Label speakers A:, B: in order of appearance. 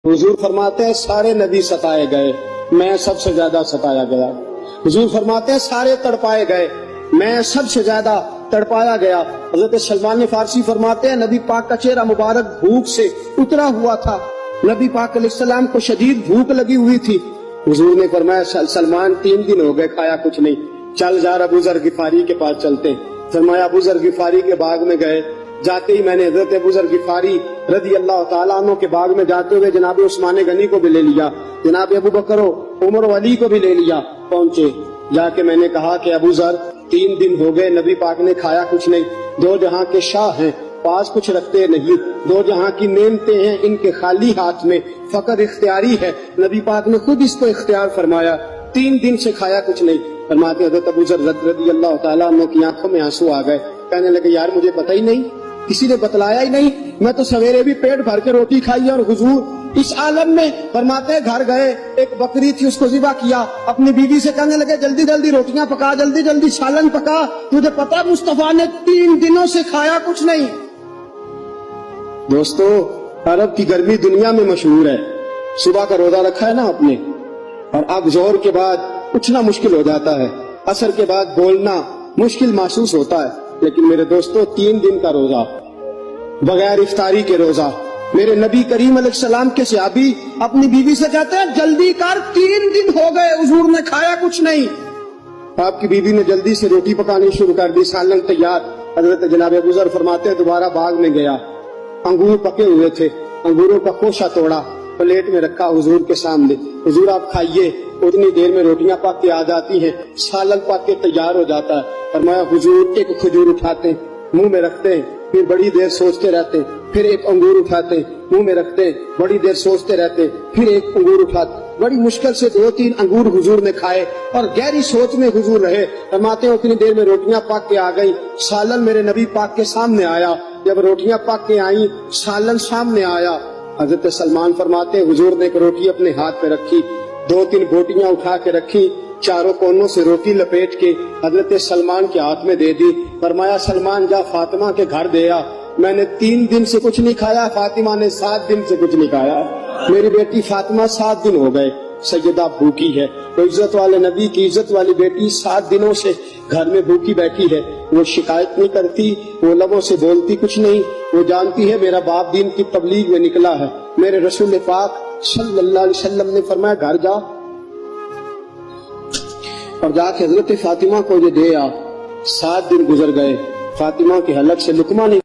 A: حضور فرماتے ہیں سارے نبی ستائے گئے، میں سب سے زیادہ ستایا گیا۔ حضور فرماتے ہیں سارے تڑپائے گئے، میں سب سے زیادہ تڑپایا گیا۔ حضرت سلمان فارسی فرماتے ہیں نبی پاک کا چہرہ مبارک بھوک سے اترا ہوا تھا، نبی پاک علیہ السلام کو شدید بھوک لگی ہوئی تھی۔ حضور نے فرمایا سلمان 3 دن ہو گئے کھایا کچھ نہیں، چل جا ابو ذر غفاری کے پاس چلتے۔ فرمایا ابو ذر غفاری کے باغ میں گئے، جاتے ہی میں نے حضرت ابو ذر غفاری رضی اللہ تعالیٰ عنہ کے باغ میں جاتے ہوئے جناب عثمان غنی کو بھی لے لیا، جناب ابو بکر و عمر و علی کو بھی لے لیا۔ پہنچے، جا کے میں نے کہا کہ ابو ذر 3 دن ہو گئے نبی پاک نے کھایا کچھ نہیں، 2 جہاں کے شاہ ہیں، پاس کچھ رکھتے نہیں، 2 جہاں کی نعمتیں ہیں ان کے خالی ہاتھ میں، فقر اختیاری ہے، نبی پاک نے خود اس کو اختیار فرمایا، 3 دن سے کھایا کچھ نہیں۔ فرماتے حضرت ابو ذر رضی اللہ تعالیٰ عنہ کی آنکھوں میں آنسو آ گئے، کہنے لگے یار مجھے پتہ ہی نہیں، کسی نے بتلایا ہی نہیں، میں تو سویرے بھی پیٹ بھر کے روٹی کھائی اور حضور اس عالم میں۔ فرماتے گھر گئے، ایک بکری تھی اس کو ذبح کیا، اپنی بیوی سے کہنے لگے جلدی جلدی روٹیاں پکا، جلدی جلدی سالن پکا، تجھے پتا مصطفیٰ نے 3 دنوں سے کھایا کچھ نہیں۔ دوستو عرب کی گرمی دنیا میں مشہور ہے، صبح کا روزہ رکھا ہے نا آپ نے، اور اب ظہر کے بعد اٹھنا مشکل ہو جاتا ہے، عصر کے بعد بولنا مشکل محسوس ہوتا ہے، لیکن میرے دوستو 3 دن کا روزہ بغیر افطاری کے روزہ، میرے نبی کریم علیہ السلام کے صحابی اپنی بیوی سے کہتے ہیں جلدی کر 3 دن ہو گئے حضور نے کھایا کچھ نہیں۔ آپ کی بیوی نے جلدی سے روٹی پکانی شروع کر دی، سالن تیار۔ حضرت جناب ابو ذر فرماتے ہیں دوبارہ باغ میں گیا، انگور پکے ہوئے تھے، انگوروں کا خوشہ توڑا، پلیٹ میں رکھا حضور کے سامنے، حضور آپ کھائیے۔ اتنی دیر میں روٹیاں پک کے آ جاتی ہیں، سالن پک کے تیار ہو جاتا ہے۔ فرمایا حضور ایک کھجور اٹھاتے منہ میں رکھتے ہیں، پھر بڑی دیر سوچتے رہتے ہیں، پھر ایک انگور اٹھاتے منہ میں رکھتے ہیں، بڑی دیر سوچتے رہتے، پھر ایک انگور اٹھاتے۔ بڑی مشکل سے 2-3 انگور حضور نے کھائے اور گہری سوچ میں حضور رہے۔ فرماتے ہیں اتنی دیر میں روٹیاں پک کے آ گئی، سالن میرے نبی پاک کے سامنے آیا۔ جب روٹیاں پک کے آئیں، سالن سامنے آیا، حضرت سلمان فرماتے ہیں حضور نے ایک روٹی اپنے ہاتھ پہ رکھی، 2-3 بوٹیاں اٹھا کے رکھی، چاروں کونوں سے روٹی لپیٹ کے حضرت سلمان کے ہاتھ میں دے دی۔ فرمایا سلمان جا فاطمہ کے گھر دے آ، میں نے 3 دن سے کچھ نہیں کھایا، فاطمہ نے 7 دن سے کچھ نہیں کھایا، میری بیٹی فاطمہ 7 دن ہو گئے سیدہ بھوکی ہے۔ تو عزت والے نبی کی عزت والی بیٹی 7 دنوں سے گھر میں بھوکی بیٹھی ہے، وہ شکایت نہیں کرتی، وہ لبوں سے بولتی کچھ نہیں، وہ جانتی ہے میرا باپ دین کی تبلیغ میں نکلا ہے۔ میرے رسول پاک صلی اللہ علیہ وسلم نے فرمایا گھر جا اور جا کے حضرت فاطمہ کو یہ دے آ۔ 7 دن گزر گئے، فاطمہ کے حلق سے لقمہ نہیں